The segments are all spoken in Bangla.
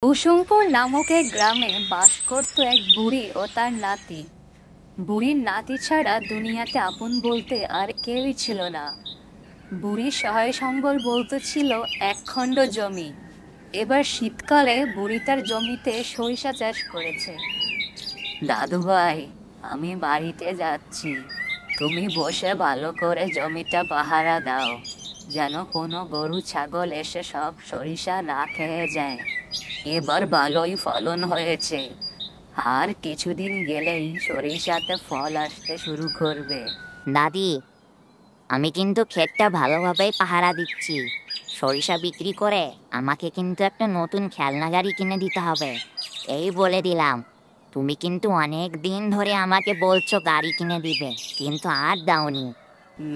কুসুমপুর নামক এক গ্রামে বাস করত এক বুড়ি ও তার নাতি। বুড়ির নাতি ছাড়া দুনিয়াতে আপন বলতে আর কেউই ছিল না। বুড়ির সহায় সম্বল বলতে ছিল এক খণ্ড জমি। এবার শীতকালে বুড়ি তার জমিতে সরিষা চাষ করেছে। দাদু ভাই, আমি বাড়িতে যাচ্ছি, তুমি বসে ভালো করে জমিটা পাহারা দাও, যেন কোনো গরু ছাগল এসে সব সরিষা না খেয়ে যায়। এবার ভালোই ফলন হয়েছে, আর কিছুদিন গেলেই সরিষাতে ফল আসতে শুরু করবে। দাদি, আমি কিন্তু ক্ষেতটা ভালোভাবেই পাহারা দিচ্ছি। সরিষা বিক্রি করে আমাকে কিন্তু একটা নতুন খেলনা গাড়ি কিনে দিতে হবে, এই বলে দিলাম। তুমি কিন্তু অনেক দিন ধরে আমাকে বলছো গাড়ি কিনে দিবে, কিন্তু আর দাওনি।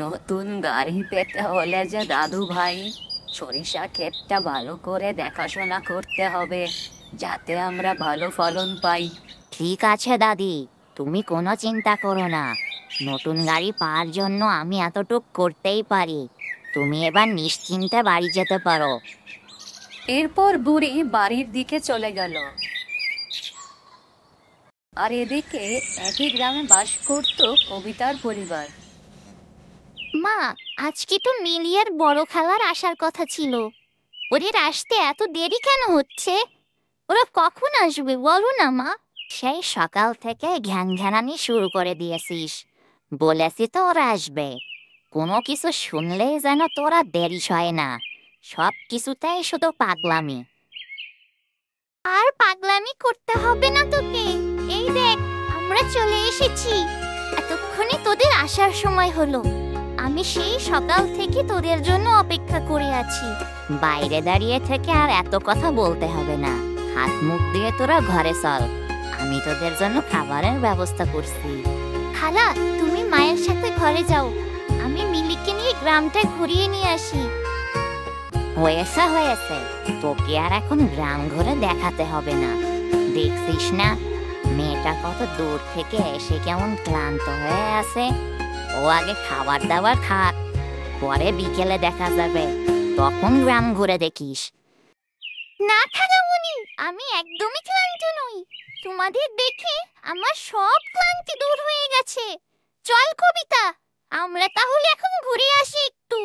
নতুন গাড়ি পেতে হলে যে দাদু ভাই, সরিষা ক্ষেতটা ভালো করে দেখাশোনা করতে হবে, যাতে আমরা ভালো ফলন পাই। ঠিক আছে দাদি, তুমি কোনো চিন্তা করো না। নতুন গাড়ি পাওয়ার জন্য আমি এতটুক করতেই পারি। তুমি এবার নিশ্চিন্তে বাড়ি যেতে পারো। এরপর বুড়ি বাড়ির দিকে চলে গেল। আর এদিকে একই গ্রামে বাস করত কবিতার পরিবার। মা, আজকে তো মিলিয়ার বড় খালার আসার কথা ছিল। ওদের আসতে এত দেরি কেন হচ্ছে? ওরা কখন আসবে বলো না মা। সেই সকাল থেকে ঘ্যানঘ্যানানি শুরু করে দিয়েছিস। বলেছি তো ওরা আসবে। কোনো কিছু শুনলেই যেন তোরা দেরি হয় না। সব কিছুতেই শুধু পাগলামি। আর পাগলামি করতে হবে না তোকে। এই দেখ, আমরা চলে এসেছি। এতক্ষণে তোদের আসার সময় হলো। আমি সেই সকাল থেকে তোদের জন্য অপেক্ষা করে আছি। বাইরে দাঁড়িয়ে থেকে আর এত কথা বলতে হবে না। হাত মুখ দিয়ে তোরা ঘরে চল, আমি তোদের জন্য খাবারের ব্যবস্থা করছি। খালা, তুমি মায়ের সাথে ঘরে যাও, আমি মিলিকে নিয়ে গ্রামটা ঘুরিয়ে নিয়ে আসি। হয়েছে হয়েছে, তোকে আর এখন গ্রাম ঘুরে দেখাতে হবে না। দেখছিস না মেয়েটা কত দূর থেকে এসে কেমন ক্লান্ত হয়ে আছে। ও আগে খাবার দাবার খাক, পরে বিকেলে দেখা যাবে, তখন গ্রাম ঘুরে দেখিস। না খালামণি, আমি একদমই ক্লান্ত নই। তোমাদের দেখে আমার সব ক্লান্তি দূর হয়ে গেছে। চল কবিতা, আমরা তাহলে এখন ঘুরে আসি একটু।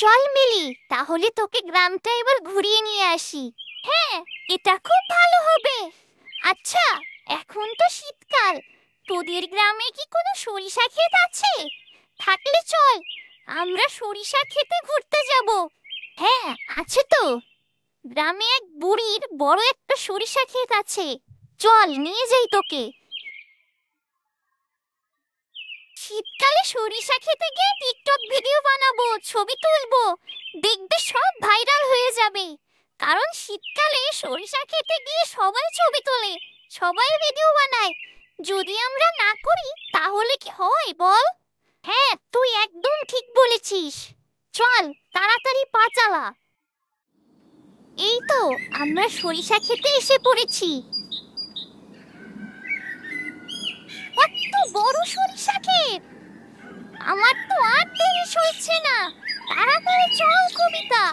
চল মিলি, তাহলে তোকে গ্রামটা এবার ঘুরিয়ে নিয়ে আসি। হ্যাঁ, এটা খুব ভালো হবে। আচ্ছা, এখন তো শীতকাল, তোদের গ্রামে কি কোনো সরিষা ক্ষেত আছে? থাকলে চল, আমরা সরিষা ক্ষেতে ঘুরতে যাব। হ্যাঁ, আছে তো। গ্রামে এক বুড়ির বড় একটা সরিষা ক্ষেত আছে, চল নিয়ে যাই তোকে। শীতকালে সরিষা খেতে গিয়ে টিকটক ভিডিও বানাবো, ছবি তুলবো, দেখবে সব ভাইরাল হয়ে যাবে। কারণ শীতকালে সরিষা খেতে গিয়ে সবাই ছবি তোলে, সবাই ভিডিও বানায়। যদি আমরা না করি তাহলে কি হয় বল? হ্যাঁ, তুই একদম ঠিক বলেছিস। চল তাড়াতাড়ি পা চালা। এই তো আমরা সরিষা খেতে এসে পড়েছি। কত বড় সরিষা ক্ষেত! আমার তো আর দেরি সইছে না। তাড়াতাড়ি চল কবিতা,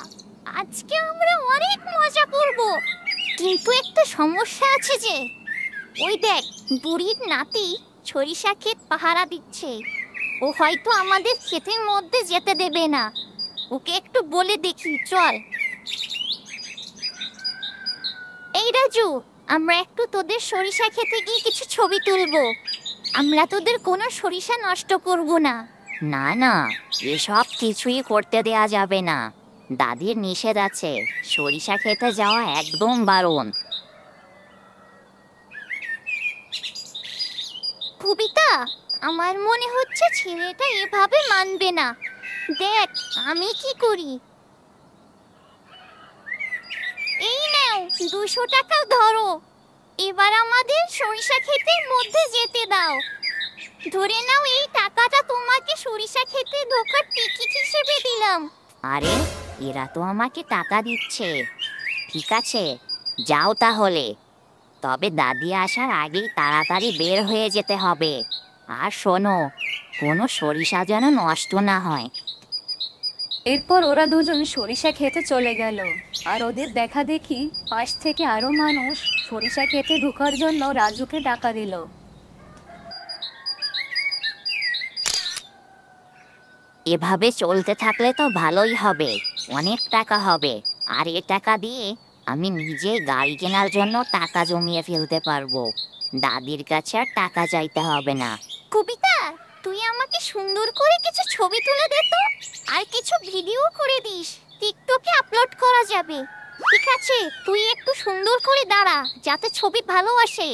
আজকে আমরা অনেক মজা করব। কিন্তু একটা সমস্যা আছে যে, ওই দেখ, বুড়ির নাতি সরিষা ক্ষেত পাহারা দিচ্ছে। ও হয়তো আমাদের ক্ষেতের মধ্যে যেতে দেবে না। ওকে একটু বলে দেখি, চল। এই রাজু, আমরা একটু তোদের সরিষা খেতে গিয়ে কিছু ছবি তুলবো। আমরা তোদের কোনো সরিষা নষ্ট করব না। না না, এসব কিছুই করতে দেয়া যাবে না। দাদির নিষেধ আছে, সরিষা খেতে যাওয়া একদম বারণ। কবিতা, আমার মনে হচ্ছে ছেলেটা এভাবে মানবে না। দেখ আমি কি করি। এই নাও 200 টাকা ধরো। এবার আমাদের সরিষা ক্ষেতের মধ্যে যেতে দাও। ধরে নাও, এই টাকাটা তোমাকে সরিষা ক্ষেতে ঢোকার টিকিট হিসেবে দিলাম। আরে, এরা তো আমাকে টাকা দিচ্ছে। ঠিক আছে, যাও তাহলে। তবে দাদি আসার আগেই তাড়াতাড়ি বের হয়ে যেতে হবে। আর শোনো, কোনো সরিষা যেন নষ্ট না হয়। এরপর ওরা দুজন সরিষা খেতে চলে গেল। আর ওদের দেখা দেখি পাশ থেকে আরো মানুষ সরিষা খেতে ঢোকার জন্য রাজুকে ডাকা দিল। এভাবে চলতে থাকলে তো ভালোই হবে, অনেক টাকা হবে। আর এ টাকা দিয়ে আমি নিজে গাড়ি কেনার জন্য টাকা জমিয়ে ফেলতে পারবো। দাদির কাছে আর টাকা চাইতে হবে না। কবিতা, তুই আমাকে সুন্দর করে কিছু ছবি তুলে দে তো, আর কিছু ভিডিও করে দিস, টিকটকে আপলোড করা যাবে। ঠিক আছে, তুই একটু সুন্দর করে দাঁড়া যাতে ছবি ভালো আসে।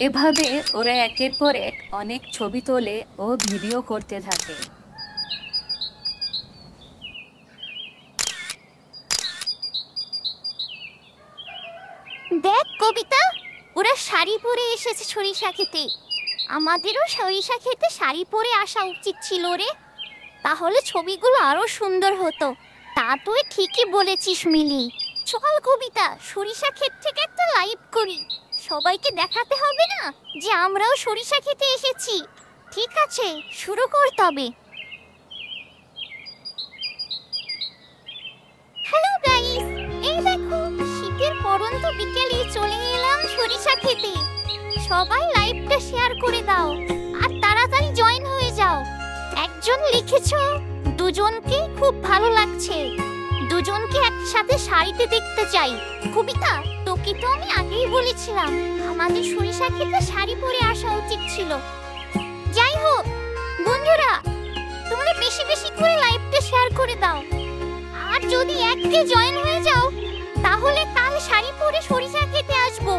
এভাবে ওরা একের পর এক অনেক ছবি তোলে ও ভিডিও করতে থাকে। দেখ কবিতা, ওরা শাড়ি পরে এসেছে সরিষা খেতে। আমাদেরও সরিষা খেতে শাড়ি পরে আসা উচিত ছিল রে, তাহলে ছবিগুলো আরো সুন্দর হতো। তা তুই ঠিকই বলেছিস মিলি। চল কবিতা, সরিষা ক্ষেত থেকে একটা লাইভ করি, সবাইকে দেখাতে হবে না যে আমরাও সরিষা খেতে এসেছি। ঠিক আছে, শুরু কর তবে। হ্যালো গাইস, এই দেখো শীতের পরন্ত বিকেলে চলে এলাম সরিষা খেতে। সবাই লাইভটা শেয়ার করে দাও আর তাড়াতাড়ি জয়েন হয়ে যাও। একজন লিখেছো দুজনকে খুব ভালো লাগছে, দুজনকে একসাথে শাড়িতে দেখতে চাই। কবিতা, তোকে তো আমি আগেই বলেছিলাম আমাদের সরিষা খেতে শাড়ি পরে আসা উচিত ছিল। যাই হোক বন্ধুরা, তোমরা বেশি বেশি করে লাইভটা শেয়ার করে দাও। আর যদি এককে জয়েন হয়ে যাও তাহলে কাল শাড়ি পরে সরিষা খেতে আসবো।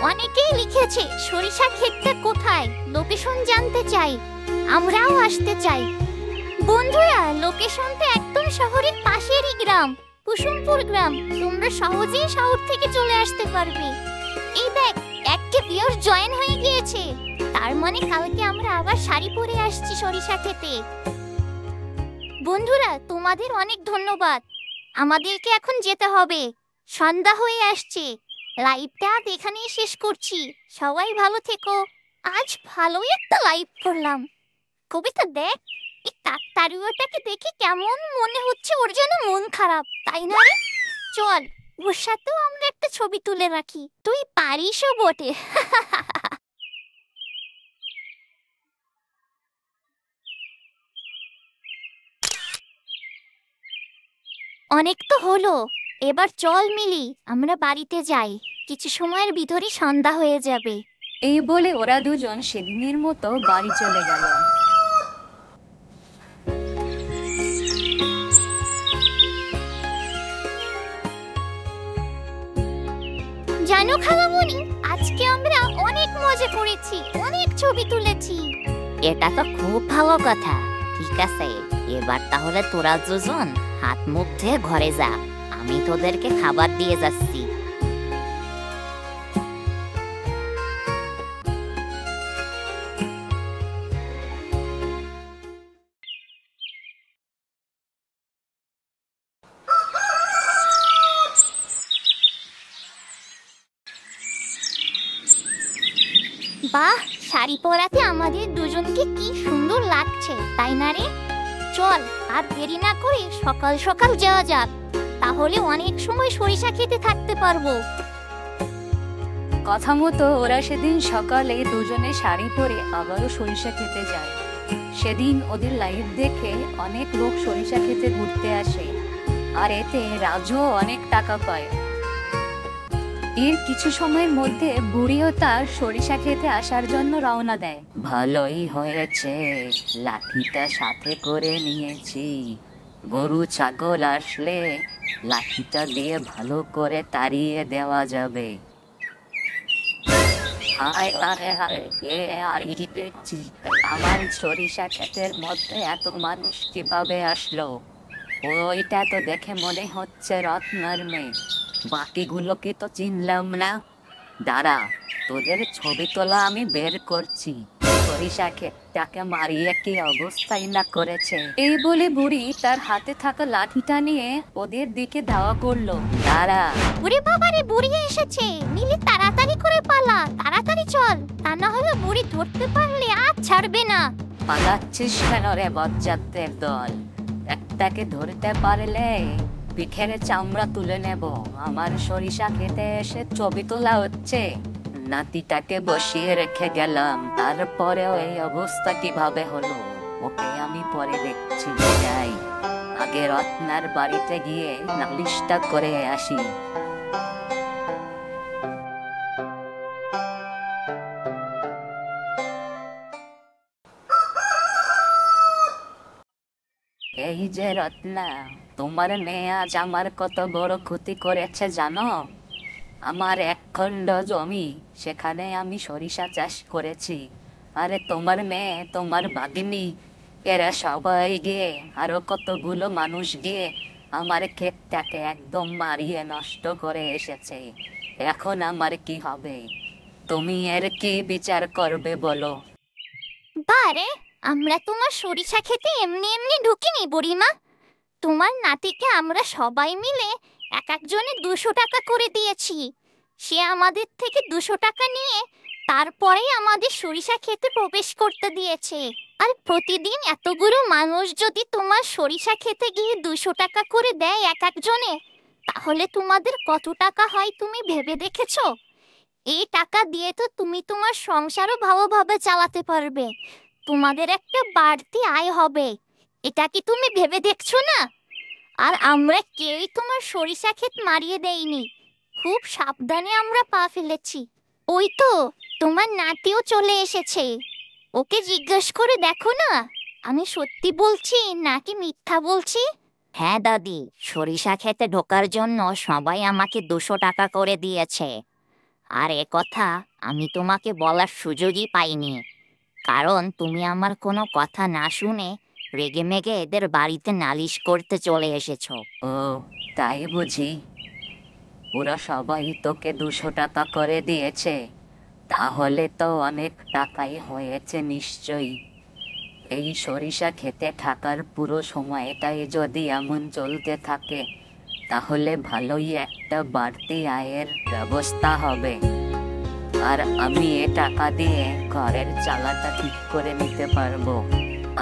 অনেকেই লিখেছে সরিষা ক্ষেতটা কোথায়, লোকেশন জানতে চাই, আমরাও আসতে চাই। বন্ধুরা, লোকেশনটা একদম শহরের পাশেরই গ্রাম, কুসুমপুর গ্রাম। তোমরা সহজেই শহর থেকে চলে আসতে পারবে। এই দেখ, এককে ভিউয়ার্স জয়েন হয়ে গিয়েছে, তার মানে কালকে আমরা আবার শাড়ি পরে আসছি সরিষা খেতে। বন্ধুরা, তোমাদের অনেক ধন্যবাদ। আমাদেরকে এখন যেতে হবে, সন্ধ্যা হয়ে আসছে। লাইভটা আজ এখানেই শেষ করছি। সবাই ভালো থেকো। আজ ভালোই একটা লাইভ করলাম। কবিতা দেখ, এই কাকতাড়ুয়াটাকে দেখে কেমন মনে হচ্ছে ওর যেন মন খারাপ, তাই না রে? চল, ওর সাথেও আমরা একটা ছবি তুলে রাখি। তুই পারিসও বটে। অনেক তো হলো, এবার চল মিলি, আমরা বাড়িতে যাই। কিছু সময়ের ভিতরই সন্ধ্যা হয়ে যাবে। এই বলে ওরা দুজন সেদিনের মতো বাড়ি চলে গেল। জানো খালামণি, আজকে আমরা অনেক মজা করেছি, অনেক ছবি তুলেছি। এটা তো খুব ভালো কথা। ঠিক আছে, এবার তাহলে তোরা দুজন হাত মুখ ধুয়ে ঘরে যা, আমি তোদেরকে খাবার দিয়ে যাচ্ছি। বাহ, শাড়ি পরাতে আমাদের দুজনকে কি সুন্দর লাগছে, তাই না রে? চল, আর দেরি না করে সকাল সকাল যাওয়া যাক, তাহলে অনেক সময় সরিষা খেতে থাকতে পারবো। কথা মতো ওরা সেদিন সকালে দুজনে শাড়ি পরে আবারও সরিষা খেতে যায়। সেদিন ওদের লাইভ দেখে অনেক লোক সরিষা খেতে ঘুরতে আসে, আর এতে রাজুও অনেক টাকা পায়। এর কিছু সময়ের মধ্যে বুড়িও তার সরিষা খেতে আসার জন্য রওনা দেয়। ভালোই হয়েছে, লাঠিটা সাথে করে নিয়েছি। গরু ছাগল আসলে লাঠিটা দিয়ে ভালো করে তাড়িয়ে দেওয়া যাবে। আমার সরিষা ক্ষেতের মধ্যে এত মানুষ কিভাবে আসলো? ওইটা তো দেখে মনে হচ্ছে রত্নার মেয়ে, বাকিগুলোকে তো চিনলাম না। দাঁড়া, তোদের ছবি তোলা আমি বের করছি। সরিষা ক্ষেতটাকে মারিয়ে কি অবস্থাই না করেছে। এই বলে বুড়ি তার হাতে থাকা লাঠিটা নিয়ে ওদের দিকে ধাওয়া করলো। দাঁড়া। ওরে বাবারে, বুড়ি এসেছে। মিলি তাড়াতাড়ি করে পালা, তাড়াতাড়ি চল, তা না হলে বুড়ি ধরতে পারলে আর ছাড়বে না। পালাচ্ছিস কেন রে বজ্জাতের দল? একটাকে ধরতে পারলে পিঠের চামড়া তুলে নেব। আমার সরিষা খেতে এসে ছবি তোলা হচ্ছে। নাতিটাকে বসিয়ে রেখে গেলাম, তারপরেও এই অবস্থা কিভাবে হলো ওকে আমি পরে দেখছি। যাই, আগে রত্নার বাড়িতে গিয়ে নালিশটা করে আসি। এই যে রত্না, তোমার মেয়ে আজ আমার কত বড় ক্ষতি করেছে জানো? আমার 1 খণ্ড জমি, সেখানে আমি সরিষা চাষ করেছি। আরে তোমার মেয়ে, তোমার ভাগিনী, এরা সবাই গিয়ে, আরো কতগুলো মানুষ গিয়ে আমার ক্ষেতটাকে একদম মারিয়ে নষ্ট করে এসেছে। এখন আমার কি হবে? তুমি এর কি বিচার করবে বলো? বারে, আমরা তোমার সরিষা খেতে এমনি এমনি ঢুকিনি বুড়িমা। তোমার নাতিকে আমরা সবাই মিলে এক একজনে 200 টাকা করে দিয়েছি। সে আমাদের থেকে 200 টাকা নিয়ে তারপরেই আমাদের সরিষা খেতে প্রবেশ করতে দিয়েছে। আর প্রতিদিন এতগুলো মানুষ যদি তোমার সরিষা খেতে গিয়ে 200 টাকা করে দেয় এক একজনে, তাহলে তোমাদের কত টাকা হয় তুমি ভেবে দেখেছো? এই টাকা দিয়ে তো তুমি তোমার সংসারও ভালোভাবে চালাতে পারবে, তোমাদের একটা বাড়তি আয় হবে। এটা কি তুমি ভেবে দেখছো না? আর আমরা কেউই তোমার সরিষা ক্ষেত মারিয়ে দেইনি, খুব সাবধানে আমরা পা ফেলেছি। ওই তো তোমার নাতিও চলে এসেছে, ওকে জিজ্ঞেস করে দেখো না আমি সত্যি বলছি নাকি মিথ্যা বলছি। হ্যাঁ দাদি, সরিষা খেতে ঢোকার জন্য সবাই আমাকে 200 টাকা করে দিয়েছে। আর এ কথা আমি তোমাকে বলার সুযোগই পাইনি, কারণ তুমি আমার কোনো কথা না শুনে রেগে মেগে এদের বাড়িতে নালিশ করতে চলে এসেছো। ও, তাই বুঝি? ওরা সবাই তোকে 200 টাকা করে দিয়েছে? তাহলে তো অনেক টাকাই হয়েছে নিশ্চয়ই। এই সরিষা খেতে থাকার পুরো সময়টাই যদি এমন চলতে থাকে, তাহলে ভালোই একটা বাড়তি আয়ের ব্যবস্থা হবে। আর আমি এ টাকা দিয়ে ঘরের চালাটা ঠিক করে নিতে পারবো।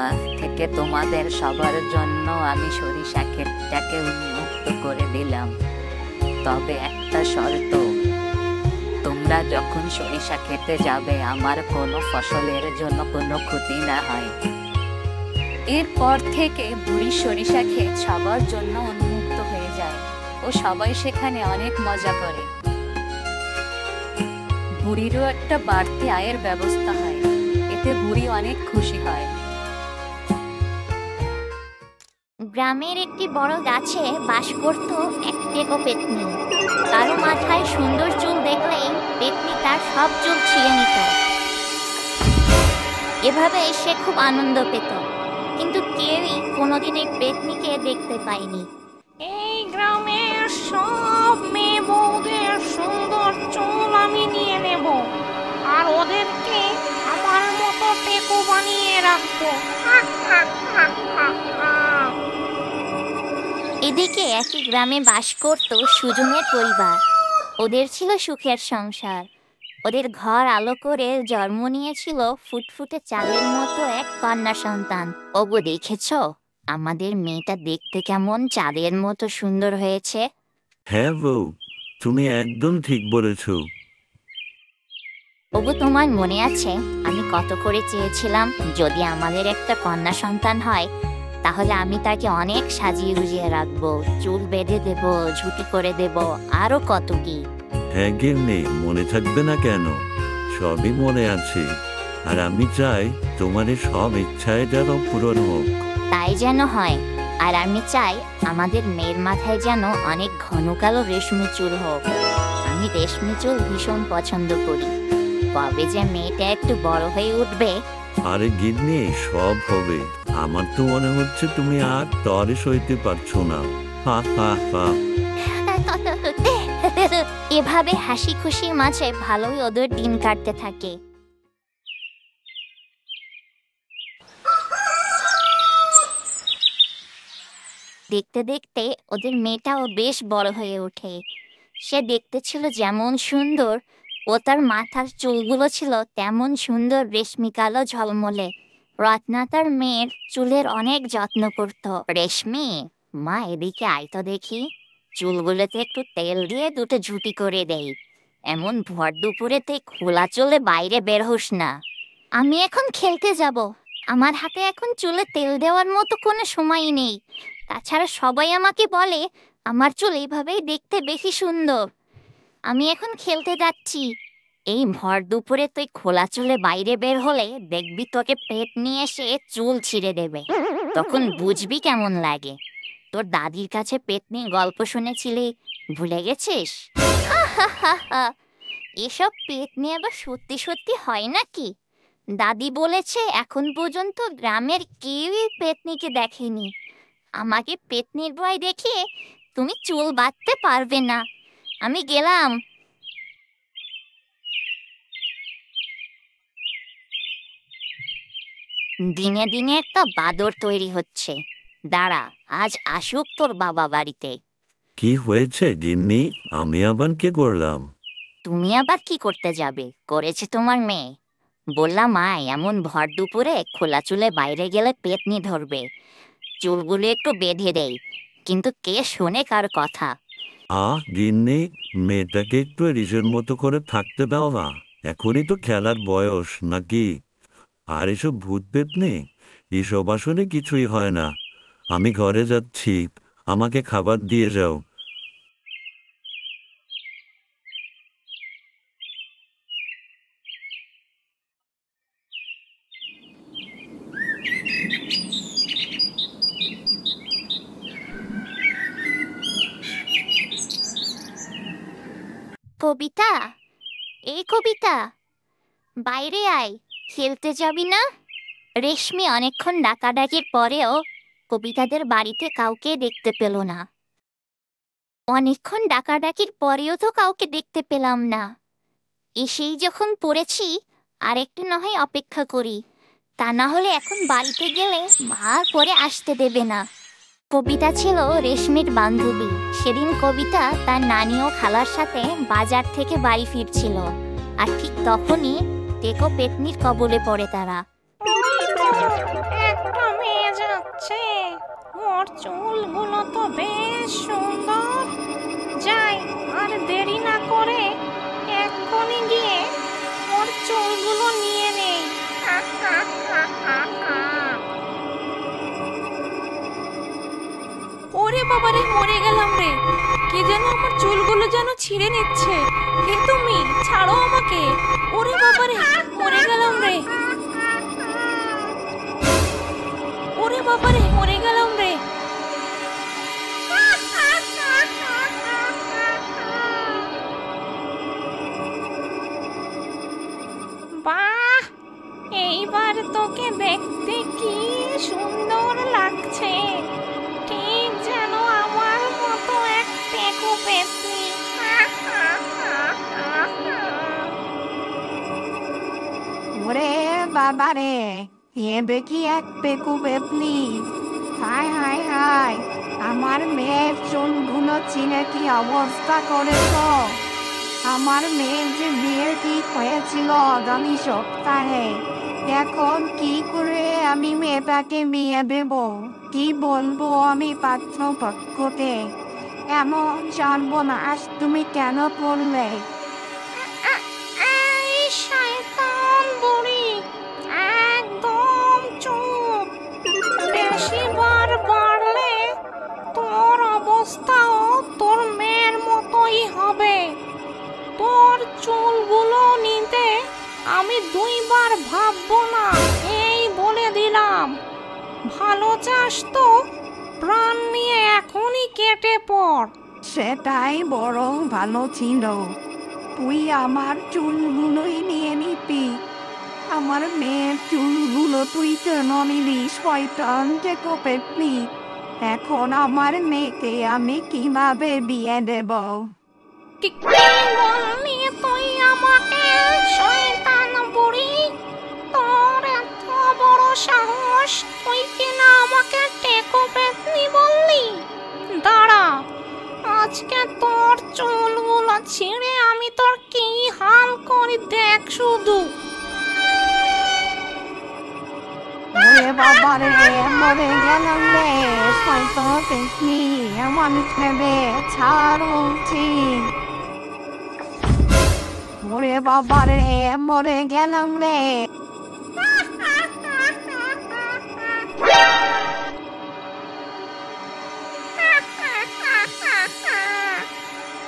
আজ থেকে তোমাদের সবার জন্য আমি সরিষা ক্ষেতটাকে উন্মুক্ত করে দিলাম। তবে একটা শর্ত, তোমরা যখন সরিষা খেতে যাবে আমার কোনো ফসলের জন্য কোনো ক্ষতি না হয়। এরপর থেকে বুড়ি সরিষা ক্ষেত সবার জন্য উন্মুক্ত হয়ে যায় ও সবাই সেখানে অনেক মজা করে। বুড়িরও একটা বাড়তি আয়ের ব্যবস্থা হয়, এতে বুড়ি অনেক খুশি হয়। গ্রামের একটি বড় গাছে বাস করত এক টেকো পেতনি। কারো মাথায় সুন্দর চুল দেখলেই পেতনি তার সব চুল ছিঁড়ে নিত। এভাবে সে খুব আনন্দ পেত, কিন্তু কেউই কোনোদিন এই পেতনিকে দেখতে পায়নি। এই গ্রামের সব মেয়ে বউদের সুন্দর চুল আমি নিয়ে নেব, আর ওদেরকে আমার মতো টেকো বানিয়ে রাখবো। এদিকে একই গ্রামে বাস করত সুজনের পরিবার। ওদের ছিল সুখের সংসার। ওদের ঘর আলো করে জন্ম নিয়েছিল ফুটফুটে চাঁদের মতো এক কন্যা সন্তান। ওগো দেখেছো, আমাদের মেয়েটা দেখতে কেমন চাঁদের মতো সুন্দর হয়েছে। হ্যাঁ বউ, তুমি একদম ঠিক বলেছো। ওগো তোমার মনে আছে আমি কত করে চেয়েছিলাম যদি আমাদের একটা কন্যা সন্তান হয়, তাহলে আমি তাকে অনেক সাজিয়ে গুজিয়ে রাখবো, চুল বেঁধে দেব, ঝুটি করে দেব, আরো কত কি। হ্যাঁ গিন্নি, মনে থাকবে না কেন? সবই মনে আছে। আর আমি চাই তোমার এই সব ইচ্ছায় যেন পূরণ হোক। তাই যেন হয়। আর আমি চাই আমাদের মেয়ের মাথায় যেন অনেক ঘন কালো রেশমি চুল হোক। আমি রেশমি চুল ভীষণ পছন্দ করি। কবে যে মেয়েটা একটু বড় হয়ে উঠবে। আরে গিন্নি, সব হবে। আমার তো মনে হচ্ছে তুমি আর তরে সইতে পারছো না। হা হা হা। এভাবে হাসি খুশির মাঝে ভালোই ওদের দিন কাটতে থাকে। দেখতে দেখতে ওদের মেয়েটাও বেশ বড় হয়ে ওঠে। সে দেখতে ছিল যেমন সুন্দর, ও তার মাথার চুলগুলো ছিল তেমন সুন্দর রেশমি কালো ঝলমলে। রত্না তার মেয়ের চুলের অনেক যত্ন করত। রেশমি, মা এদিকে আয় তো দেখি, চুলগুলোতে একটু তেল দিয়ে দুটো ঝুঁটি করে দেই। এমন ভর দুপুরে তুই খোলা চুলে বাইরে বের হোস না। আমি এখন খেলতে যাব, আমার হাতে এখন চুলে তেল দেওয়ার মতো কোনো সময়ই নেই। তাছাড়া সবাই আমাকে বলে আমার চুল এইভাবেই দেখতে বেশি সুন্দর। আমি এখন খেলতে যাচ্ছি। এই ভর দুপুরে তুই খোলা চুলে বাইরে বের হলে দেখবি তোকে পেট নিয়ে এসে চুল ছিঁড়ে দেবে। তখন বুঝবি কেমন লাগে। তোর দাদির কাছে পেট নিয়ে গল্প শুনেছিলি, ভুলে গেছিস? এসব পেট নিয়ে আবার সত্যি সত্যি হয় নাকি? দাদি বলেছে এখন পর্যন্ত গ্রামের কেউই পেতনিকে দেখেনি। আমাকে পেতনির ভয় দেখিয়ে তুমি চুল বাঁধতে পারবে না। আমি গেলাম। দিনে দিনে একটা বাদর তৈরি হচ্ছে। দাঁড়া, আজ আসুক তোর বাবা বাড়িতে। কি হয়েছে গিন্নি? আমি আবার কি করলাম? তুমি আবার কি করতে যাবে? করেছে তোমার মেয়ে। বললাম আয়, এমন ভর দুপুরে খোলা চুলে বাইরে গেলে পেতনি ধরবে। চুলগুলো একটু বেঁধে দেই, কিন্তু কে শোনে কার কথা? গিন্নি, মেয়েটাকে একটু নিজের মতো করে থাকতে দাও না। এখনই তো খেলার বয়স নাকি? আর এসব ভূত পেতনি, এসব আসলে কিছুই হয় না। আমি ঘরে যাচ্ছি, আমাকে খাবার দিয়ে যাও। কবিতা, এই কবিতা, বাইরে আয়, খেলতে যাবি না? রেশমি অনেকক্ষণ ডাকাডাকির পরেও কবিতাদের বাড়িতে কাউকে দেখতে পেল না। অনেকক্ষণ ডাকাডাকির পরেও তো কাউকে দেখতে পেলাম না। এসেই যখন পড়েছি, আর একটু না হয় অপেক্ষা করি। তা না হলে এখন বাড়িতে গেলে মা করে আসতে দেবে না। কবিতা ছিল রেশমির বান্ধবী। সেদিন কবিতা তার নানি ও খালার সাথে বাজার থেকে বাড়ি ফিরছিল, আর ঠিক তখনই টেকো পেতনির কবলে পড়ে তারা। একটা মেয়ে যাচ্ছে, ওর চুলগুলো তো বেশ সুন্দর। যাই, আর দেরি না করে এক্ষুনি গিয়ে ওর চুলগুলো নিয়ে নেই। ওরে বাবারে, মরে গেলাম রে! কে যেন আমার চুলগুলো যেন ছিঁড়ে নিচ্ছে। কে তুমি? ছাড়ো আমাকে! ওরে বাবারে, মরে গেলাম রে! ওরে বাবারে, মরে গেলাম রে! বাহ, এইবার তোকে দেখতে কি সুন্দর লাগছে, ঠিক যেন আমার মতো এক টেকো পেতনি। ওরে বাবারে, এবে কি এক পেকু পেতনি! হায় হায় হায়, আমার মেয়ের চুলগুলো চিনে কি অবস্থা করেছ! আমার মেয়ের যে বিয়ে ঠিক হয়েছিল আগামী সপ্তাহে, এখন কি করে আমি মেয়েটাকে বিয়ে দেব? কি বলবো আমি পাত্রপক্ষকে? এমন সর্বনাশ তুমি কেন করলে? এই শয়তান বুড়ি, একদম চুপ! বেশি বার বাড়লে তোর অবস্থাও তোর মেয়ের মতোই হবে। তোর চুলগুলো নিতে আমি দুইবার ভাববো না, এই বলে দিলাম। ভালো চাস তো প্রাণ নিয়ে এখনই কেটে পড়। সেটাই বরং ভালো ছিল, তুই আমার চুলগুলোই নিয়ে নিতি। আমার মেয়ের চুলগুলো তুই কেন নিলি শয়তান টেকো পেতনি? এখন আমার মেয়েকে আমি কিভাবে বিয়ে দেব? কি বললি তুই আমাকে, শয়তান বুড়ি? তোর এত বড় সাহস, তুই কিনা আমাকে টেকো পেতনি বললি? দাঁড়া, আজকে তোর চুলগুলো ছিঁড়ে আমি তোর কি হাল করি দেখ শুধু। ওরে বাবা রে, মরে গেলাম রে, শয়তান পেতনি আমার ভেবে ছাড়ছি। ওরে বাবা রে, মরে গেলাম রে।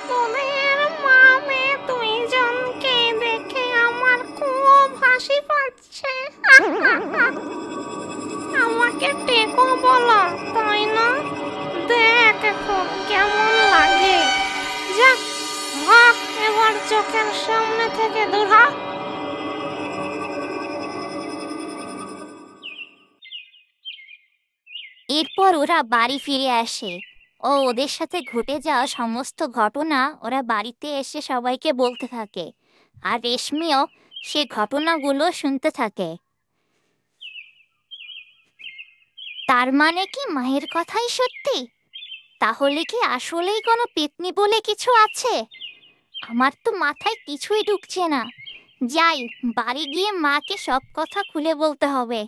তোদের মামে দুইজনকে দেখে আমার খুব হাসি পাচ্ছে। আমাকে টেকো বলো, তাই না? দেখ এখন কেমন লাগে। যাক, ভাগ এবার চোখের সামনে থেকে দূর হ। এরপর ওরা বাড়ি ফিরে আসে ও ওদের সাথে ঘটে যাওয়া সমস্ত ঘটনা ওরা বাড়িতে এসে সবাইকে বলতে থাকে, আর রেশমিও সে ঘটনাগুলো শুনতে থাকে। তার মানে কি মায়ের কথাই সত্যি? তাহলে কি আসলেই কোনো পেতনি বলে কিছু আছে? আমার তো মাথায় কিছুই ঢুকছে না। যাই, বাড়ি গিয়ে মাকে সব কথা খুলে বলতে হবে।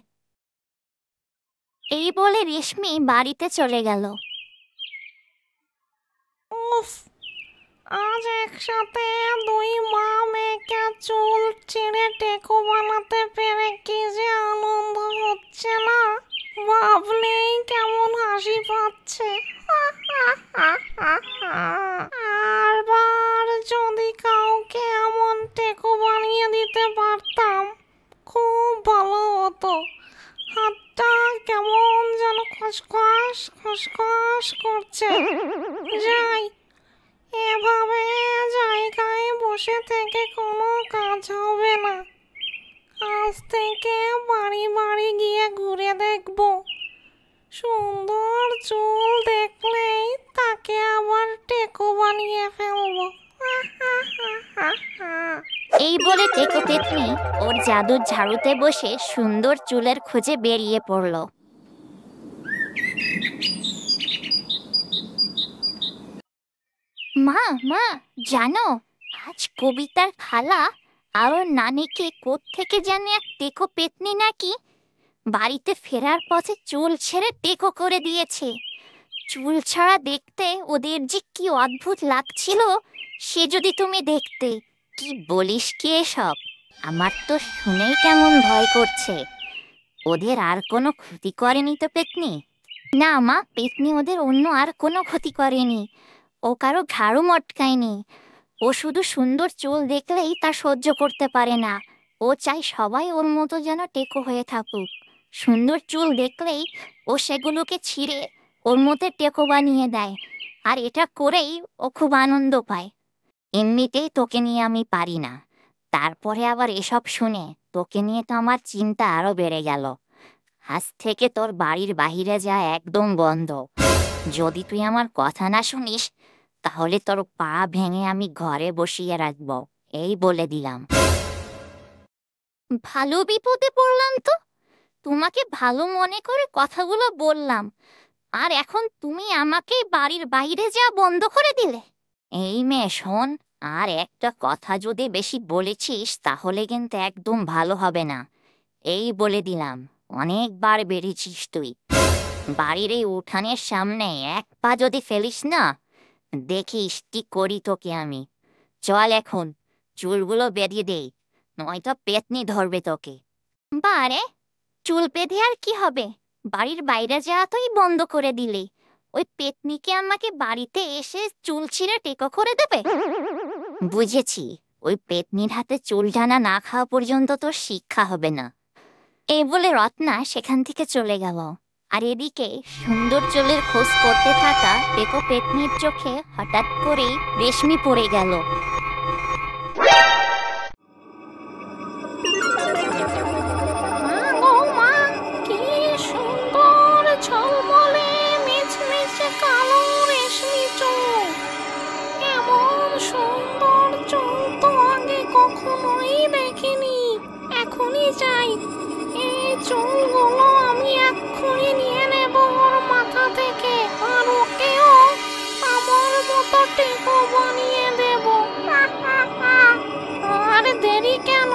এই বলে রেশমি বাড়িতে চলে গেল। উফ, আজ একসাথে দুই মা মেয়েকে চুল ছিঁড়ে টেকো বানাতে পেরে কি যে আনন্দ হচ্ছে না, ভাবলেই কেমন হাসি পাচ্ছে। আরবার যদি কাউকে এমন টেকো বানিয়ে দিতে পারতাম খুব ভালো হতো। হাতটা কেমন যেন খসখস খসখস করছে। যাই, এভাবে জায়গায় বসে থেকে কোনো কাজ হবে না। আজ থেকে বাড়ি বাড়ি গিয়ে ঘুরে দেখব। সুন্দর চুল দেখলেই তাকে আবার টেকো বানিয়ে ফেলবো। এই বলে টেকো পেতনি ওর জাদুর ঝাড়ুতে বসে সুন্দর চুলের খোঁজে বেরিয়ে পড়ল। মা মা, জানো আজ কবিতার খালা আর ওর নানিকে কোত্থেকে জানে এক টেকো পেতনি নাকি বাড়িতে ফেরার পথে চুল ছেড়ে টেকো করে দিয়েছে। চুল ছাড়া দেখতে ওদের যে কি অদ্ভুত লাগছিল সে যদি তুমি দেখতে। কি বলিস কি এসব? আমার তো শুনেই কেমন ভয় করছে। ওদের আর কোনো ক্ষতি করেনি তো পেতনি? না মা, পেতনি ওদের অন্য আর কোনো ক্ষতি করেনি। ও কারো ঘাড়ও মটকায়নি। ও শুধু সুন্দর চুল দেখলেই তা সহ্য করতে পারে না। ও চায় সবাই ওর মতো যেন টেকো হয়ে থাকুক। সুন্দর চুল দেখলেই ও সেগুলোকে ছিঁড়ে ওর মধ্যে টেকো বানিয়ে দেয়, আর এটা করেই ও খুব আনন্দ পায়। এমনিতেই তোকে নিয়ে আমি পারি না, তারপরে আবার এসব শুনে তোকে নিয়ে তো আমার চিন্তা আরো বেড়ে গেল। আজ থেকে তোর বাড়ির বাহিরে যাওয়া একদম বন্ধ। যদি তুই আমার কথা না শুনিস তাহলে তোর পা ভেঙে আমি ঘরে বসিয়ে রাখবো, এই বলে দিলাম। ভালো বিপদে পড়লাম তো। তোমাকে ভালো মনে করে কথাগুলো বললাম, আর এখন তুমি আমাকে বাড়ির বাইরে যাওয়া বন্ধ করে দিলে। এই মেয়ে শোন, আর একটা কথা যদি বেশি বলেছিস তাহলে কিন্তু একদম ভালো হবে না, এই বলে দিলাম। অনেকবার বেরিয়েছিস তুই। বাড়ির এই উঠানের সামনে এক পা যদি ফেলিস না, দেখিস কি করি তোকে আমি। চল এখন চুলগুলো বেঁধে দেই, নয়তো পেতনি ধরবে তোকে। বারে, চুল বেঁধে আর কি হবে? বাড়ির বাইরে যাওয়া তুই বন্ধ করে দিলি। ওই পেতনিকে আমাকে বাড়িতে এসে চুল ছিঁড়ে টেকো করে দেবে? বুঝেছি, ওই পেতনির হাতে চুল টানা না খাওয়া পর্যন্ত তোর শিক্ষা হবে না। এই বলে রত্না সেখান থেকে চলে গেল। আর এদিকে সুন্দর চুলের খোঁজ করতে থাকা টেকো পেতনির চোখে হঠাৎ করেই রেশমি পড়ে গেল। মা গো মা, কি সুন্দর ঝলমলে মিচমিচে কালো রেশমি চুল। এমন সুন্দর চুল তো আগে কখনোই দেখিনি। এখনই যাই, এই চুলগুলো আমি এক্ষুনি নিয়ে নেব ওর মাথা থেকে, আর ওকেও আমার মতো টেকো বানিয়ে দেব। আর দেরি কেন,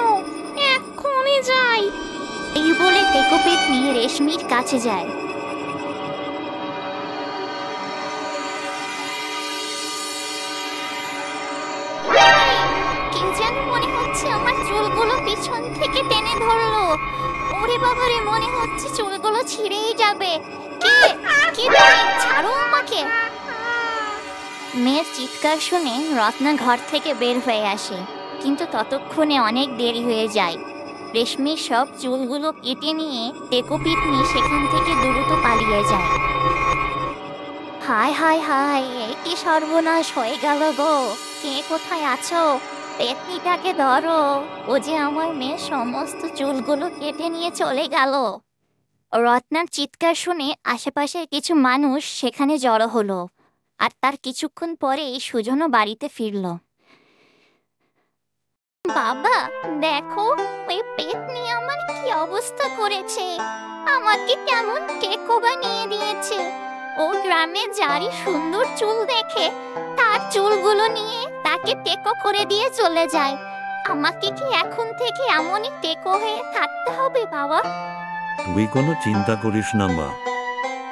এক্ষুনি যাই। এই বলে টেকো পেতনি রেশমির কাছে যায়। কি যেন মনে হচ্ছে আমার চুলগুলো পিছন থেকে টেনে ধরলো। ওরে বাবারে, মনে হচ্ছে চুলগুলো ছিঁড়েই যাবে। কে কে তুমি? ছাড়ো আমাকে। মেয়ের চিৎকার শুনে রত্না ঘর থেকে বের হয়ে আসে, কিন্তু ততক্ষণে অনেক দেরি হয়ে যায়। রেশমির সব চুলগুলো কেটে নিয়ে টেকো পেতনি সেখান থেকে দ্রুত পালিয়ে যায়। হায় হায় হায়, কি সর্বনাশ হয়ে গেল গো! কে কোথায় আছো? পেতনিটাকে ধরো, ও যে আমার মেয়ের সমস্ত চুলগুলো কেটে নিয়ে চলে গেল। রত্নার চিৎকার শুনে আশেপাশের কিছু মানুষ সেখানে জড়ো হলো, আর তার কিছুক্ষণ পরেই সুজনও বাড়িতে ফিরল। বাবা দেখো, ওই পেতনি আমার কি অবস্থা করেছে! আমাকে কেমন টেকো বানিয়ে দিয়েছে। ও গ্রামে যারই সুন্দর চুল দেখে তার চুলগুলো নিয়ে তাকে টেকো করে দিয়ে চলে যায়। আমাকে কি এখন থেকে এমনই টেকো হয়ে থাকতে হবে বাবা? তুই কোনো চিন্তা করিস না মা,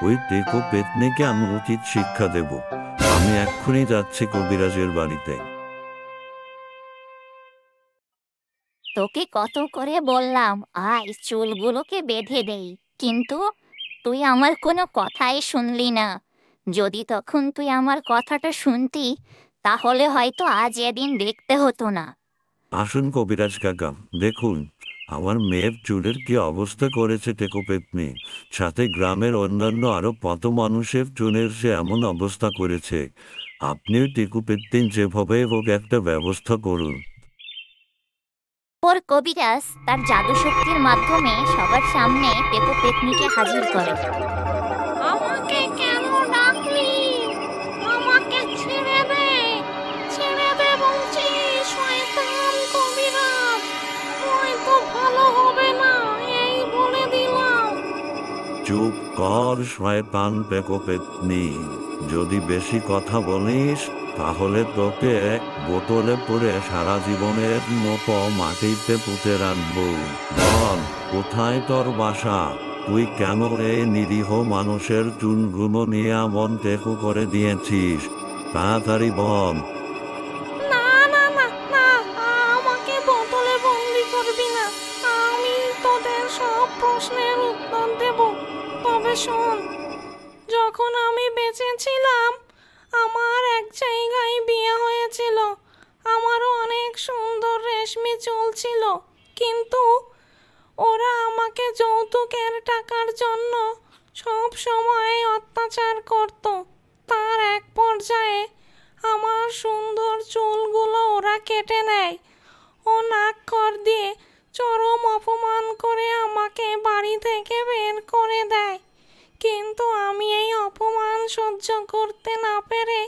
ওই টেকো পেতনিকে আমি উচিত শিক্ষা দেব। আমি এক্ষুনি যাচ্ছি কবিরাজের বাড়িতে। তোকে কত করে বললাম আয় চুলগুলোকে বেঁধে দেই, কিন্তু তুই আমার কোনো কথাই শুনলি না। যদি তখন তুই আমার কথাটা শুনতি, তাহলে হয়তো আজ এদিন দেখতে হতো না। আসুন কবিরাজ কাকা, দেখুন আমার মেয়ের চুলের কি অবস্থা করেছে টেকো পেতনি। সাথে গ্রামের অন্যান্য আরো কত মানুষের চুলের সে এমন অবস্থা করেছে। আপনিও টেকো পেতনি যেভাবে হোক একটা ব্যবস্থা করুন। পর কবিরাজ তার জাদু শক্তির মাধ্যমে সবার সামনে টেকো পেতনিকে হাজির করে। আমাকে কেন ডাকলি? আমাকে ছেড়ে দে, ছেড়ে দে বলছি, শয়তান কবিরাজ। হয়তো ভালো হবে না, এই বলে দিলাম। চুপ কর শয়তান টেকো পেতনি, যদি বেশি কথা বলিস তাহলে তোকে বোতলে পরে সারা জীবনের মতো মাটিতে পুঁতে রাখবো। বল, কোথায় তোর বাসা? তুই কেন এই নিরীহ মানুষের চুলগুলো নিয়ে এমন টেকো করে দিয়েছিস? তাড়াতাড়ি বল। না না না না, আমাকে বোতলে বন্দি করবি না। আমি তোদের সব প্রশ্নের উত্তর দেব। তবে শোন, যখন আমি বেঁচে ছিলাম আমার এক জায়গায় বিয়ে হয়েছিল। আমারও অনেক সুন্দর রেশমি চুল ছিল, কিন্তু ওরা আমাকে যৌতুকের টাকার জন্য সব সময় অত্যাচার করত। তার এক পর্যায়ে আমার সুন্দর চুলগুলো ওরা কেটে নেয় ও নাক কর দিয়ে চরম অপমান করে আমাকে বাড়ি থেকে বের করে দেয়। কিন্তু আমি এই অপমান সহ্য করতে না পেরে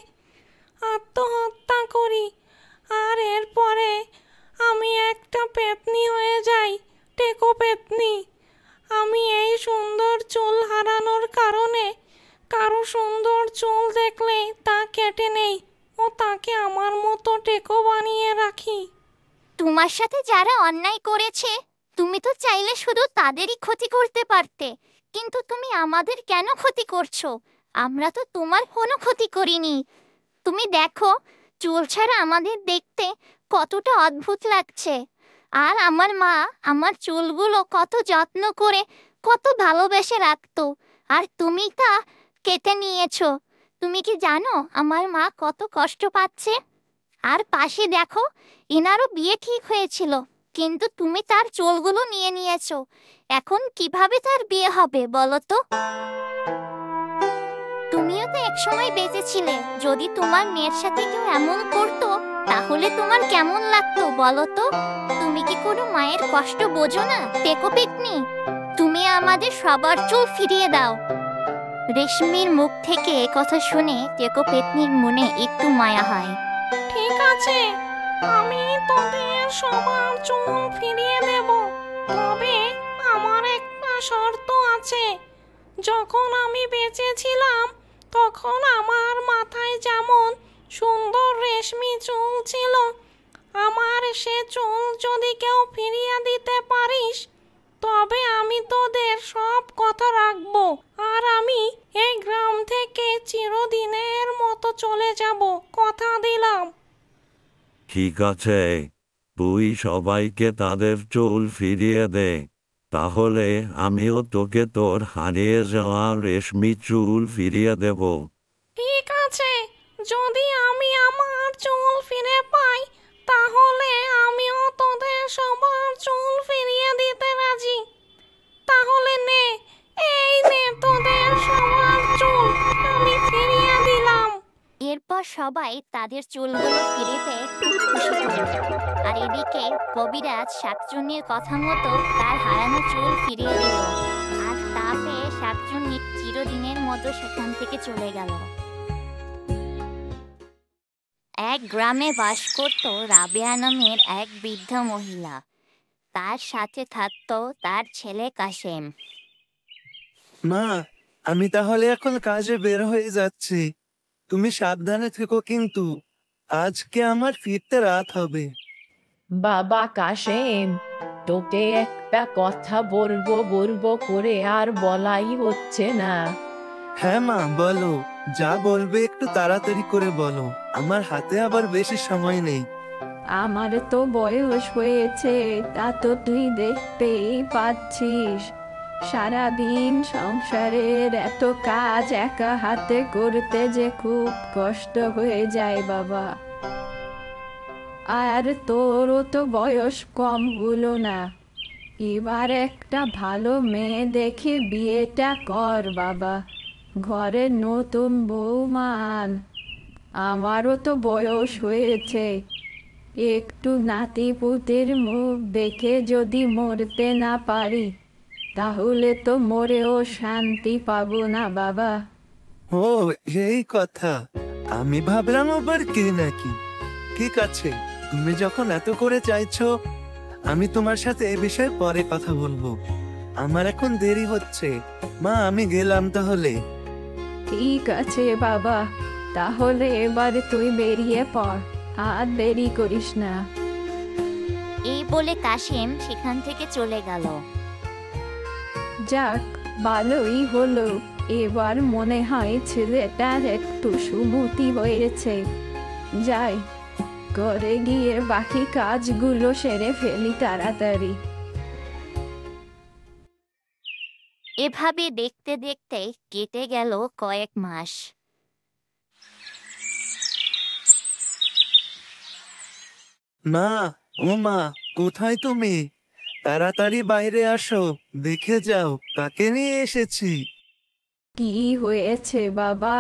আত্মহত্যা করি, আর এরপরে আমি একটা পেতনি হয়ে যাই, টেকো পেতনি। আমি এই সুন্দর চুল হারানোর কারণে কারো সুন্দর চুল দেখলে তা কেটে নেই ও তাকে আমার মতো টেকো বানিয়ে রাখি। তোমার সাথে যারা অন্যায় করেছে তুমি তো চাইলে শুধু তাদেরই ক্ষতি করতে পারতে, কিন্তু তুমি আমাদের কেন ক্ষতি করছো? আমরা তো তোমার কোনো ক্ষতি করিনি। তুমি দেখো, চুল ছাড়া আমাদের দেখতে কতটা অদ্ভুত লাগছে। আর আমার মা আমার চুলগুলো কত যত্ন করে কত ভালোবেসে রাখতো, আর তুমি তা কেটে নিয়েছো। তুমি কি জানো আমার মা কত কষ্ট পাচ্ছে? আর পাশে দেখো, এনারও বিয়ে ঠিক হয়েছিল, কিন্তু তুমি তার চুলগুলো নিয়ে নিয়েছো। এখন কিভাবে তার বিয়ে হবে বলো তো? তুমিও তো একসময় বেঁচে ছিলে। যদি তোমার মেয়ের সাথে কেউ এমন করতো তাহলে তোমার কেমন লাগতো বলো তো? তুমি কি কোনো মায়ের কষ্ট বোঝো না টেকো পেতনি? তুমি আমাদের সবার চুল ফিরিয়ে দাও। রেশমির মুখ থেকে কথা শুনে টেকো পেতনির মনে একটু মায়া হয়। ঠিক আছে, আমি তোদের সবার চুল ফিরিয়ে দেব, তবে আমার একটা শর্ত আছে। যখন আমি বেঁচে ছিলাম তখন আমার মাথায় যেমন সুন্দর রেশমি চুল ছিল, আমার সে চুল যদি কেউ ফিরিয়ে দিতে পারিস তবে আমি তোদের সব কথা রাখবো, আর আমি এই গ্রাম থেকে চিরদিনের মতো চলে যাব, কথা দিলাম। ঠিক আছে, তুই সবাইকে তাদের চুল ফিরিয়ে দে, তাহলে আমিও তোকে তোর হারিয়ে যাওয়া রেশমি চুল ফিরিয়ে দেব। ঠিক আছে, যদি আমি আমার চুল ফিরে পাই তাহলে আমিও তোদের সবার চুল ফিরিয়ে দিতে রাজি। তাহলে নে, এই নে তোদের সবার চুল আমি ফিরিয়ে দিলাম। এরপর সবাই তাদের চুলগুলো ফিরে পেয়ে খুব খুশি হল। আর এদিকে কবিরাজ শাকচুন্নির কথা মতো তার হারানো চুল ফিরিয়ে দিল। আর তা পেয়ে শাকচুন্নি চিরদিনের মতো সেখান থেকে চলে গেল। এক গ্রামে বাস করত রাবেয়া নামের এক বৃদ্ধা মহিলা। তার সাথে থাকতো তার ছেলে কাশেম। মা, আমি তাহলে এখন কাজে বের হয়ে যাচ্ছি। তুমি সাবধানে থেকো কিন্তু, আজকে আমার ফিরতে রাত হবে। বাবা কাশেম, তোকে একটা কথা বলবো বলবো করে আর বলাই হচ্ছে না। হ্যাঁ মা, বলো। যা বলবে একটু তাড়াতাড়ি করে বলো, আমার হাতে আবার বেশি সময় নেই। আমার তো বয়স হয়েছে, তা তো তুই দেখতেই পাচ্ছিস। সারাদিন সংসারের এত কাজ একা হাতে করতে যে খুব কষ্ট হয়ে যায় বাবা। আর তোরও তো বয়স কম হলো না, এবার একটা ভালো মেয়ে দেখে বিয়েটা কর বাবা। ঘরে নতুন বৌমান, আমারও তো বয়স হয়েছে, একটু নাতি পুতির মুখ দেখে যদি মরতে না পারি তাহলে তো মরেও শান্তি পাবো না বাবা। ও, এই কথা। আমি ভাবলাম আবার কে নাকি। ঠিক আছে, তুমি যখন এত করে চাইছো, আমি তোমার সাথে এ বিষয়ে পরে কথা বলবো। আমার এখন দেরি হচ্ছে। মা, আমি গেলাম তাহলে। ঠিক আছে বাবা, তাহলে এবার তুই বেরিয়ে পড়, আর দেরি করিস না। এই বলে কাশেম সেখান থেকে চলে গেল। যাক, ভালোই হলো, এবার মনে হয় ছেলেটার একটু সুমতি হয়েছে। যাই, ঘরে গিয়ে বাকি কাজগুলো সেরে ফেলি তাড়াতাড়ি। এভাবে দেখতে দেখতে কেটে গেল কয়েক মাস। মা, ও মা, কোথায় তুমি? তাড়াতাড়ি বাইরে আসো, দেখে যাও কাকে নিয়ে এসেছি। কি হয়েছে বাবা,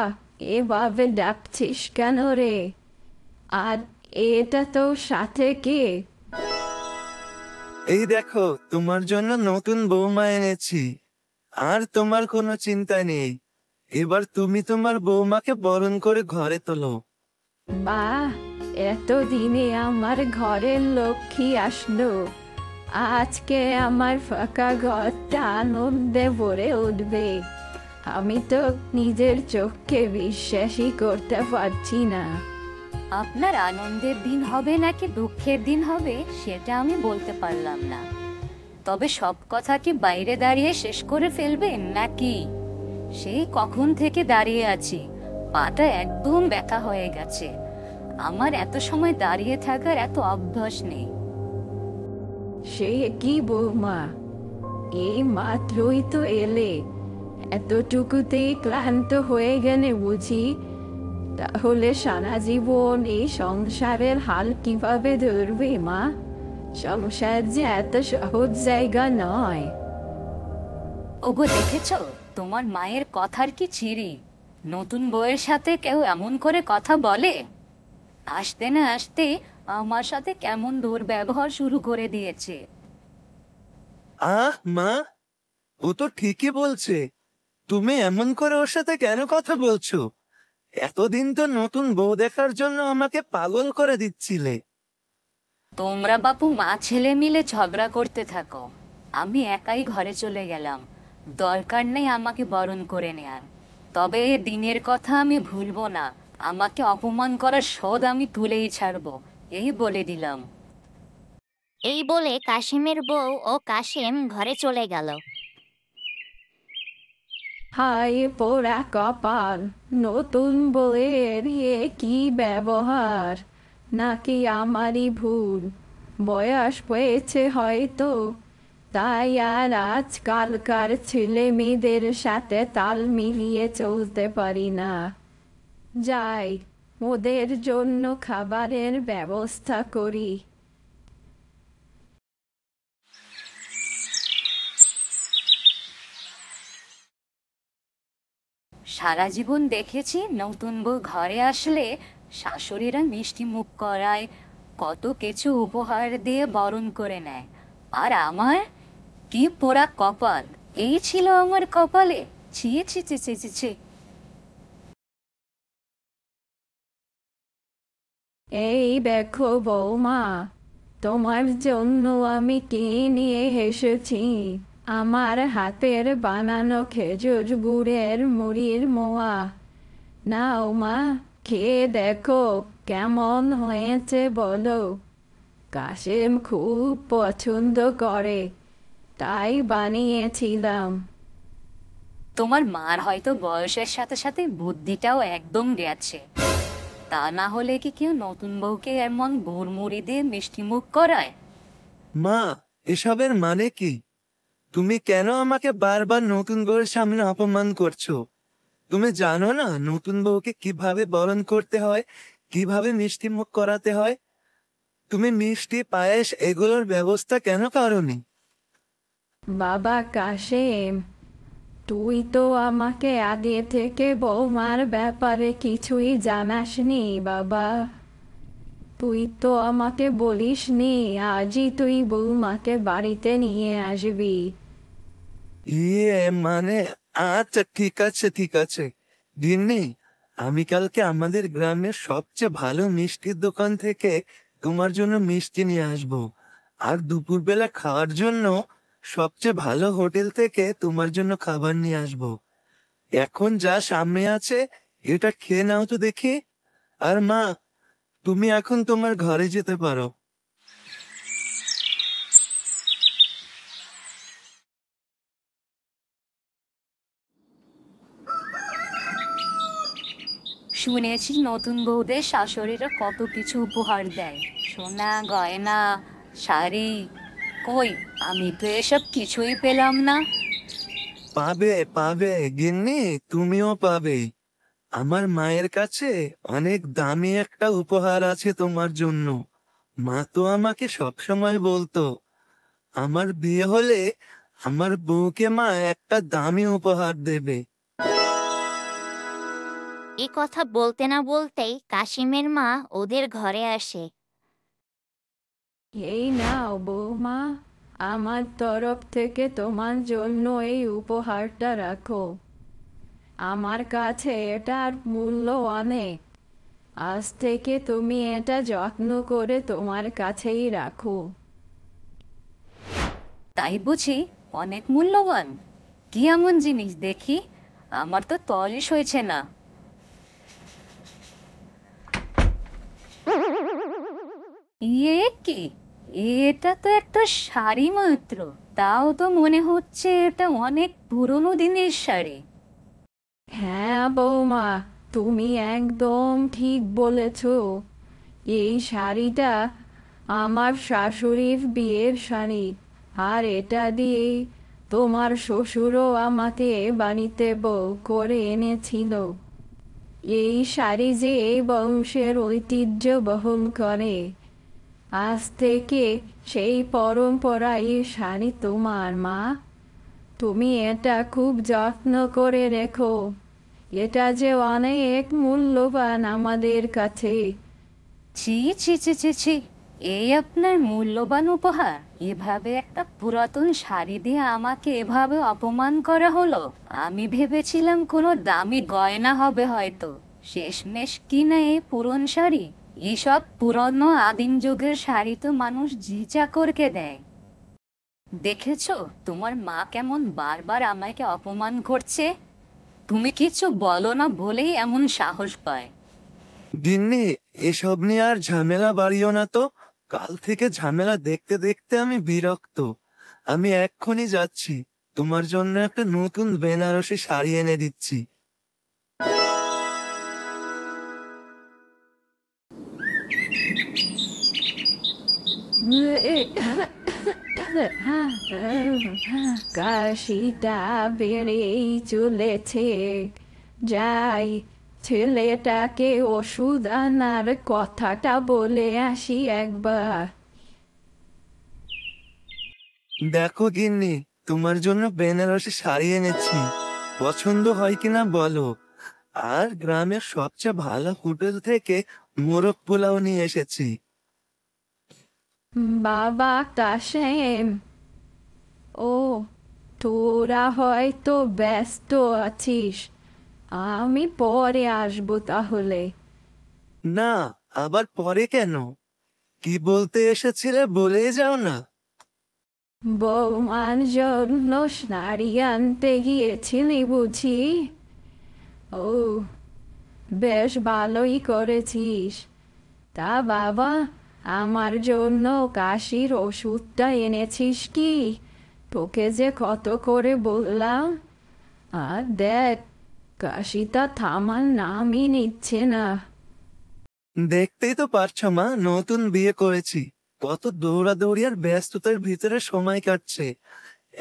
এভাবে ডাকছিস কেন রে? আর এটা তো সাথে কে? এই দেখো, তোমার জন্য নতুন বৌমা এনেছি। আর তোমার কোনো চিন্তা নেই, এবার তুমি তোমার বৌমাকে বরণ করে ঘরে তোলো। বাহ, এতদিনে আমার ঘরের লক্ষ্মী আসলো, আজকে আমার ফাঁকা ঘরটা আনন্দে ভরে উঠবে। আমি তো নিজের চোখকে বিশ্বাসই করতে পারছি না। আপনার আনন্দের দিন হবে নাকি দুঃখের দিন হবে সেটা আমি বলতে পারলাম না, তবে সব কথা কি বাইরে দাঁড়িয়ে শেষ করে ফেলবেন নাকি? সেই কখন থেকে দাঁড়িয়ে আছি, পাটা একদম ব্যথা হয়ে গেছে। আমার এত সময় দাঁড়িয়ে থাকার এত অভ্যাস নেই। সে কি বৌমা, এই মাত্রই তো এলে, এতটুকুতেই ক্লান্ত হয়ে গেলে বুঝি? তাহলে সারা জীবন এই সংসারের হাল কিভাবে ধরবে মা? সংসার যে এত সহজ জায়গা নয়। ওগো, দেখেছো তোমার মায়ের কথার কি ছিরি? নতুন বউয়ের সাথে কেউ এমন করে কথা বলে? আসতে না আসতে আমার সাথে কেমন দুর্ব্যবহার শুরু করে দিয়েছে। আহ মা, ও তো ঠিকই বলছে। তুমি এমন করে ওর সাথে কেন কথা বলছো? এতদিন তো নতুন বউ দেখার জন্য আমাকে পাগল করে দিচ্ছিলে। তোমরা বাপু মা ছেলে মিলে ঝগড়া করতে থাকো, আমি একাই ঘরে চলে গেলাম। দরকার নেই আমাকে বরণ করে নেয়ার, তবে এ দিনের কথা আমি ভুলবো না। আমাকে অপমান করার শোধ আমি তুলেই ছাড়বো, এই বলে দিলাম। এই বলে কাশিমের বউ ও কাশিম ঘরে চলে গেল। হায় পোড়া কপাল, নতুন বউয়ের এ কি ব্যবহার, নাকি আমারই ভুল? বয়স হয়েছে হয়তো, তাই আর আজকালকার ছেলে মেয়েদের সাথে তাল মিলিয়ে চলতে পারি না। যাই, ওদের জন্য খাবারের ব্যবস্থা করি। সারা জীবন দেখেছি নতুন বউ ঘরে আসলে শাশুড়িরা মিষ্টি মুখ করায়, কত কিছু উপহার দিয়ে বরণ করে নেয়। আর আমার কি পোড়া কপাল, এই ছিল আমার কপালে। ছি ছি ছি ছি ছি ছি। এই দেখো বৌমা, তোমার জন্য আমি কি নিয়ে এসেছি। আমার হাতের বানানো খেজুর গুড়ের মুড়ির মোয়া। নাও মা, খেয়ে দেখো কেমন হয়েছে বলো। কাশিম খুব পছন্দ করে, তাই বানিয়েছিলাম। তোমার মার হয়তো বয়সের সাথে সাথে বুদ্ধিটাও একদম গেছে। তা না হলে কি কেউ নতুন বউকে এমন গুড়মুড়ি দিয়ে মিষ্টি মুখ করায়? মা, এসবের মানে কি? তুমি কেন আমাকে বারবার নতুন বউয়ের সামনে অপমান করছো? তুমি জানো না নতুন বউকে কিভাবে বরণ করতে হয়, কিভাবে মিষ্টি মুখ করাতে হয়? তুমি মিষ্টি, পায়েস এগুলোর ব্যবস্থা কেন করোনি? বাবা কাশিম, তুই তো আমাকে আগে থেকে বৌমার ব্যাপারে কিছুই জানাসনি বাবা। তুই তো আমাকে বলিসনি আজই তুই বৌমাকে বাড়িতে নিয়ে আসবি। মানে আচ্ছা, ঠিক আছে ঠিক আছে গিন্নি, আমি কালকে আমাদের গ্রামের সবচেয়ে ভালো মিষ্টির দোকান থেকে তোমার জন্য মিষ্টি নিয়ে আসবো। আর দুপুরবেলা খাওয়ার জন্য সবচেয়ে ভালো হোটেল থেকে তোমার জন্য খাবার নিয়ে আসবো। এখন যা সামনে আছে এটা খেয়ে নাও তো দেখি। আর মা, তুমি এখন তোমার ঘরে যেতে পারো। শুনেছি নতুন বউদের শাশুড়িরা কত কিছু উপহার দেয়, সোনা গয়না, শাড়ি। কই, আমি তো এসব কিছুই পেলাম না। পাবে পাবে গিন্নি, তুমিও পাবে। আমার মায়ের কাছে অনেক দামি একটা উপহার আছে তোমার জন্য। মা তো আমাকে সবসময় বলতো আমার বিয়ে হলে আমার বউকে মা একটা দামি উপহার দেবে। এ কথা বলতে না বলতেই কাশিমের মা ওদের ঘরে আসে। এই নাও বৌমা, আমার তরফ থেকে তোমার জন্য এই উপহারটা রাখো। আমার কাছে এটার মূল্য অনেক। আজ থেকে তুমি এটা যত্ন করে তোমার কাছেই রাখো। তাই বুঝি অনেক মূল্যবান? কি এমন জিনিস দেখি, আমার তো তরিস হয়েছে না। ইয়ে কি, এটা তো একটা শাড়ি মাত্র, তাও তো মনে হচ্ছে এটা অনেক পুরনো দিনের শাড়ি। হ্যাঁ বৌমা, তুমি একদম ঠিক বলেছ। এই শাড়িটা আমার শাশুড়ির বিয়ের শাড়ি। আর এটা দিয়ে তোমার শ্বশুরও আমাকে বাড়িতে বউ করে এনেছিল। এই শাড়ি যে এই বংশের ঐতিহ্য বহন করে। আজ থেকে সেই পরম্পরা, এই শাড়ি তোমার মা। তুমি এটা খুব যত্ন করে রেখো। এটা যে অনেক মূল্যবান আমাদের কাছে। ছি ছি ছি ছি ছি, এই আপনার মূল্যবান উপহার? এভাবে একটা পুরাতন শাড়ি দিয়ে আমাকে এভাবে অপমান করা হলো। আমি ভেবেছিলাম কোনো দামি গয়না হবে হয়তো, শেষমেশ কিনা এই পুরন শাড়ি। এসব পুরনো আদিম যুগের শাড়ি তো মানুষ জি চাকরকে দেয়। দেখেছো তোমার মা কেমন বারবার আমাকে অপমান করছে? তুমি কিছু বলো না বলেই এমন সাহস পায়। গিন্নি, এসব নিয়ে আর ঝামেলা বাড়িও না তো। কাল থেকে ঝামেলা দেখতে দেখতে আমি বিরক্ত। আমি এক্ষুনি যাচ্ছি, তোমার জন্য একটা নতুন বেনারসি শাড়ি এনে দিচ্ছি। কাশিটা বেড়েই চলেছে, যাই ছেলেটাকে ওষুধ আনার কথাটা বলে আসি একবার। দেখো গিন্নি, তোমার জন্য বেনারসি শাড়ি এনেছি, পছন্দ হয় কিনা বলো। আর গ্রামের সবচেয়ে ভালো হোটেল থেকে মোরগ পোলাও নিয়ে এসেছি। বাবা কাশেম, ও তোরা হয়তো ব্যস্ত আছিস, আমি পরে আসবো তাহলে। না, আবার পরে কেন? কি বলতে এসেছিলে বলে যাও না। বৌমার জন্য শাড়ি আনতে গিয়েছিলি বুঝি? ও, বেশ ভালোই করেছিস। তা বাবা, আমার জন্য কাশির ওষুধটা এনেছিস কি? তোকে যে কত করে বললাম। আর দেখ, কাশিটা থামার নামই নিচ্ছে না। দেখতেই তো পারছো মা, নতুন বিয়ে করেছি, কত দৌড়াদৌড়ি আর ব্যস্ততার ভিতরে সময় কাটছে।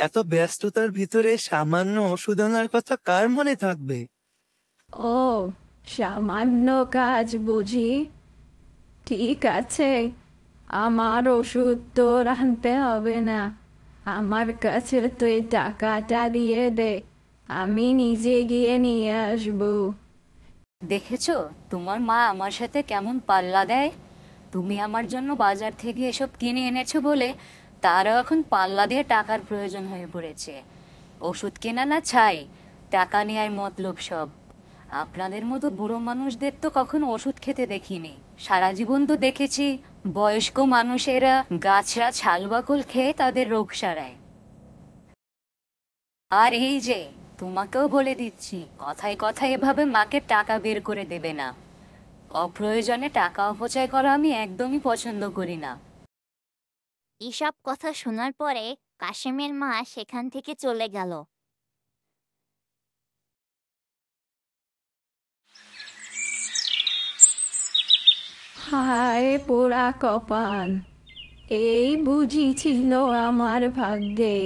এত ব্যস্ততার ভিতরে সামান্য ওষুধ আনার কথা কার মনে থাকবে? ও, সামান্য কাজ বুঝি? ঠিক আছে, আমার ওষুধ তোর আনতে হবে না। আমার কাছে তুই টাকাটা দিয়ে দে, আমি নিজে গিয়ে নিয়ে আসবো। দেখেছো তোমার মা আমার সাথে কেমন পাল্লা দেয়? তুমি আমার জন্য বাজার থেকে এসব কিনে এনেছো বলে তারও এখন পাল্লা দিয়ে টাকার প্রয়োজন হয়ে পড়েছে। ওষুধ কেনা না ছাই, টাকা নেয়ার মতলব সব। আপনাদের মতো বুড়ো মানুষদের তো কখনো ওষুধ খেতে দেখিনি। সারা জীবন তো দেখেছি বয়স্ক মানুষেরা গাছরা ছালবাকল খেয়ে তাদের রোগ সারায়। আর এই যে, তোমাকেও বলে দিচ্ছি, কথায় কথায় এভাবে মাকে টাকা বের করে দেবে না। অপ্রয়োজনে টাকা অপচয় করা আমি একদমই পছন্দ করি না। এসব কথা শোনার পরে কাশেমের মা সেখান থেকে চলে গেল। হায় পোড়া কপাল, এই বুঝি ছিল আমার ভাগ্যে,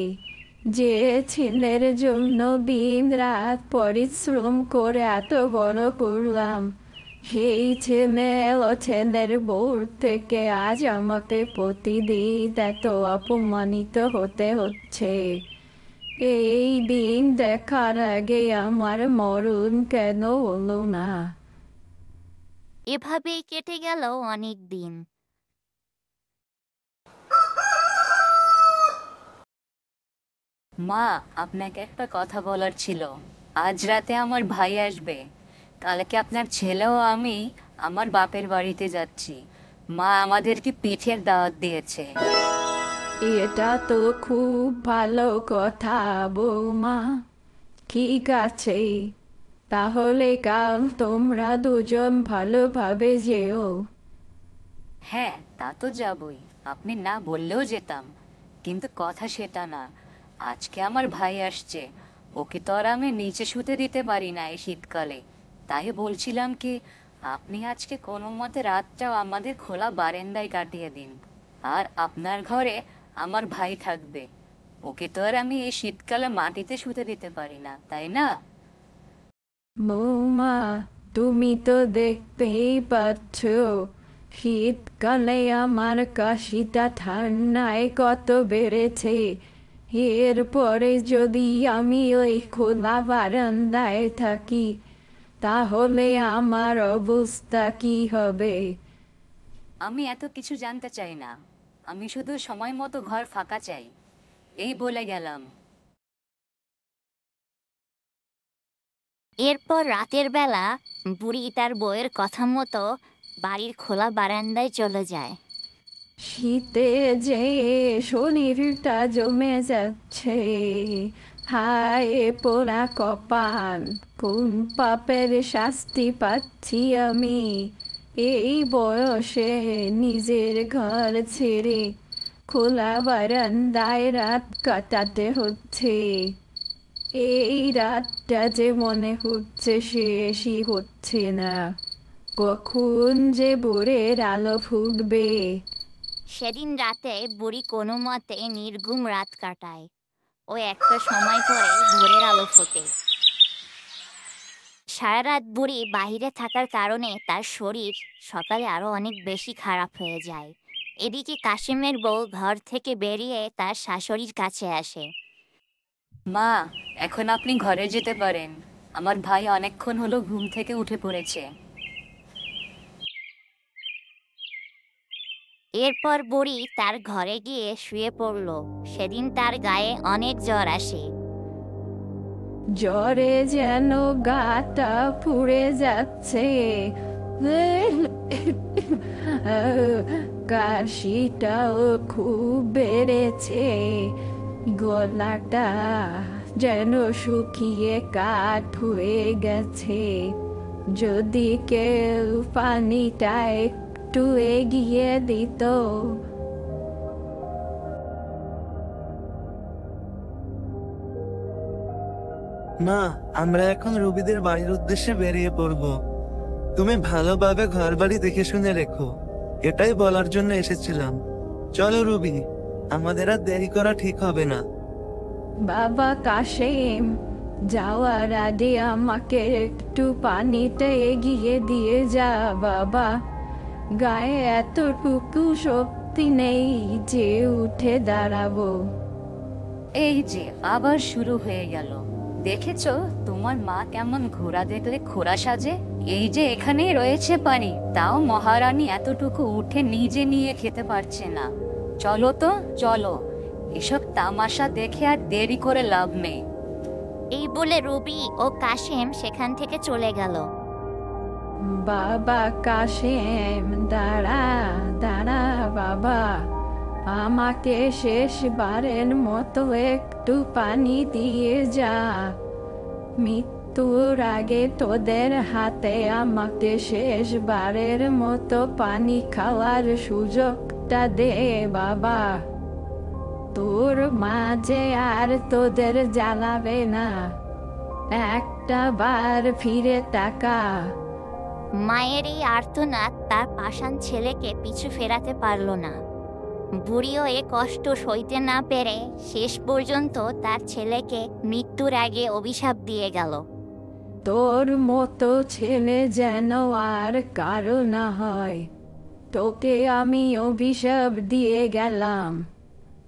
যে ছেলের জন্য দিন রাত পরিশ্রম করে এত বড় করলাম, সেই ছেলের বউর থেকে আজ আমাকে প্রতিদিন এত অপমানিত হতে হচ্ছে। এই দিন দেখার আগে আমার মরণ কেন হলো না? এভাবেই কেটে গেল অনেক দিন। মা, আপনাকে একটা কথা বলার ছিল। আজ রাতে আমার ভাই আসবে, কালকে আপনার ছেলেও আমি আমার বাপের বাড়িতে যাচ্ছি। মা আমাদেরকে পিঠের দাওয়াত দিয়েছে। এটা তো খুব ভালো কথা বৌমা। ঠিক আছে, তাহলে কাল তোমরা দুজন ভালোভাবে যেও। হ্যাঁ, তা তো যাবই, আপনি না বললেও যেতাম। কিন্তু কথা সেটা না, আজকে আমার ভাই আসছে, ওকে তো আর আমি নিচে শুতে দিতে পারি না এই শীতকালে। তাই বলছিলাম কি, আপনি আজকে কোনো মতে রাতটাও আমাদের খোলা বারান্দায় কাটিয়ে দিন। আর আপনার ঘরে আমার ভাই থাকবে, ওকে তো আর আমি এই শীতকালে মাটিতে শুতে দিতে পারি না, তাই না? বৌমা, তুমি তো দেখতেই পাচ্ছ শীতকালে আমার কাশিটা ঠান্ডায় কত বেড়েছে। এরপরে যদি আমি ওই খোলা বারান্দায় থাকি, তাহলে আমার অবস্থা কি হবে? আমি এত কিছু জানতে চাই না, আমি শুধু সময় মতো ঘর ফাঁকা চাই, এই বলে গেলাম। এরপর রাতের বেলা বুড়ি তার বউয়ের কথা মতো বাড়ির খোলা বারান্দায় চলে যায়। শীতে যে শরীরটা জমে যাচ্ছে, হায় পোড়া কপাল, কোন পাপের শাস্তি পাচ্ছি আমি? এই বয়সে নিজের ঘর ছেড়ে খোলা বারান্দায় রাত কাটাতে হচ্ছে। এই রাতটা যে মনে হচ্ছে শেষই হচ্ছে না, কখন যে ভোরের আলো ফুটবে। সেদিন রাতে বুড়ি কোনো মতে নির্ঘুম রাত কাটায়। ও একটা সময় পরে ভোরের আলো ফোটে। সারা রাত বুড়ি বাহিরে থাকার কারণে তার শরীর সকালে আরো অনেক বেশি খারাপ হয়ে যায়। এদিকে কাশিমের বউ ঘর থেকে বেরিয়ে তার শাশুড়ির কাছে আসে। মা, এখন আপনি ঘরে যেতে পারেন। আমার ভাই অনেকক্ষণ হলো ঘুম থেকে উঠে পড়েছে। এরপর বুড়ি তার ঘরে গিয়ে শুয়ে পড়ল। সেদিন তার গায়ে অনেক জ্বর আসে। জ্বরে যেন গাটা পুড়ে যাচ্ছে, কাশিটাও খুব বেড়েছে, গলাটা যেন শুকিয়ে কাঠ হয়ে গেছে। যদি কেউ পানিটা একটু এগিয়ে দিত। মা, আমরা এখন রুবিদের বাড়ির উদ্দেশ্যে বেরিয়ে পড়ব। তুমি ভালোভাবে ঘর বাড়ি দেখে শুনে রেখো, এটাই বলার জন্য এসেছিলাম। চলো রুবি, আমাদের আর দেরি করা ঠিক হবে না। বাবা কাশেম, যাওয়ার আগে আমাকে একটু পানিটা এগিয়ে দিয়ে যা বাবা। গায়ে এতটুকু শক্তি নেই যে উঠে দাঁড়াবো। এই যে আবার শুরু হয়ে গেল। দেখেছো তোমার মা কেমন ঘোড়া দেখলে খোড়া সাজে? এই যে এখানেই রয়েছে পানি, তাও মহারানী এতটুকু উঠে নিজে নিয়ে খেতে পারছে না। চলো তো চলো, এসব তামাশা দেখে আর দেরি করে লাভ নেই। এই বলে রুবি ও কাশেম সেখান থেকে চলে গেল। বাবা কাশেম, দাঁড়া দাঁড়া বাবা, আমাকে শেষবারের মতো একটু পানি দিয়ে যা। মৃত্যুর আগে তোদের হাতে আমাকে শেষবারের মতো পানি খাওয়ার সুযোগটা দে বাবা। তোর মাঝে আর তোদের জ্বালাবে না, একটা বার ফিরে তাকা। মায়ের এই আর্তনাদ তার পাষাণ ছেলেকে পিছু ফেরাতে পারল না। বুড়িও এ কষ্ট সইতে না পেরে শেষ পর্যন্ত তার ছেলেকে মৃত্যুর আগে অভিশাপ দিয়ে গেল। তোর মতো ছেলে যেন আর কারো না হয়, তোকে আমি অভিশাপ দিয়ে গেলাম।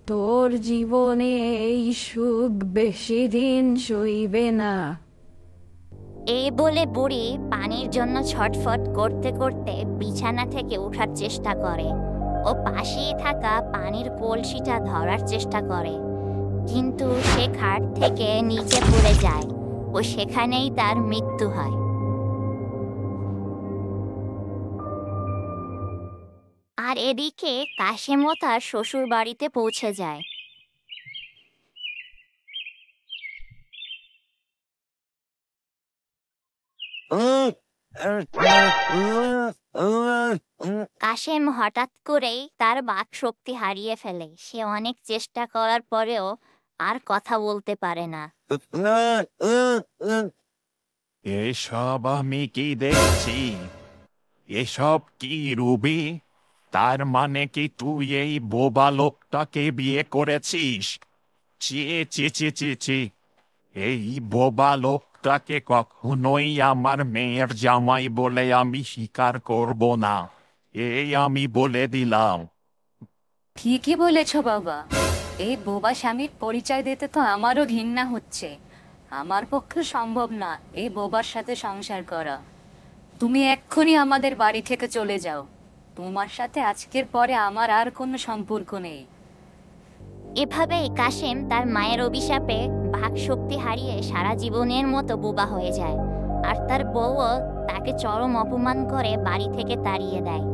তোর জীবনে এই সুখ বেশি দিন সইবে না। এই বলে বুড়ি পানির জন্য ছটফট করতে করতে বিছানা থেকে ওঠার চেষ্টা করে ও পাশেই থাকা পানির কলসিটা ধরার চেষ্টা করে, কিন্তু সে খাট থেকে নিচে পড়ে যায় ও সেখানেই তার মৃত্যু হয়। আর এদিকে কাশেমও তার শ্বশুর বাড়িতে পৌঁছে যায়। কাশেম হঠাৎ করেই তার বাক শক্তি হারিয়ে ফেলে। সে অনেক চেষ্টা করার পরেও আর কথা বলতে পারে না। এসব আমি কি দেখছি? এসব কি রুবি? তার মানে কি তুই এই বোবা লোকটাকে বিয়ে করেছিস? চি চি চি চি চি, এই বোবা লোকটাকে কখনোই আমার মেয়ের জামাই বলে আমি স্বীকার করব না, এই আমি বলে দিলাম। ঠিকই বলেছ বাবা, এই বোবা স্বামীর পরিচয় দিতে তো আমারও ঘৃণা হচ্ছে। আমার পক্ষে সম্ভব না এই বোবার সাথে সংসার করা। তুমি এক্ষুনি আমাদের বাড়ি থেকে চলে যাও। তোমার সাথে আজকের পরে আমার আর কোনো সম্পর্ক নেই। এভাবেই কাশেম তার মায়ের অভিশাপে বাক শক্তি হারিয়ে সারা জীবনের মতো বোবা হয়ে যায়। আর তার বউও তাকে চরম অপমান করে বাড়ি থেকে তাড়িয়ে দেয়।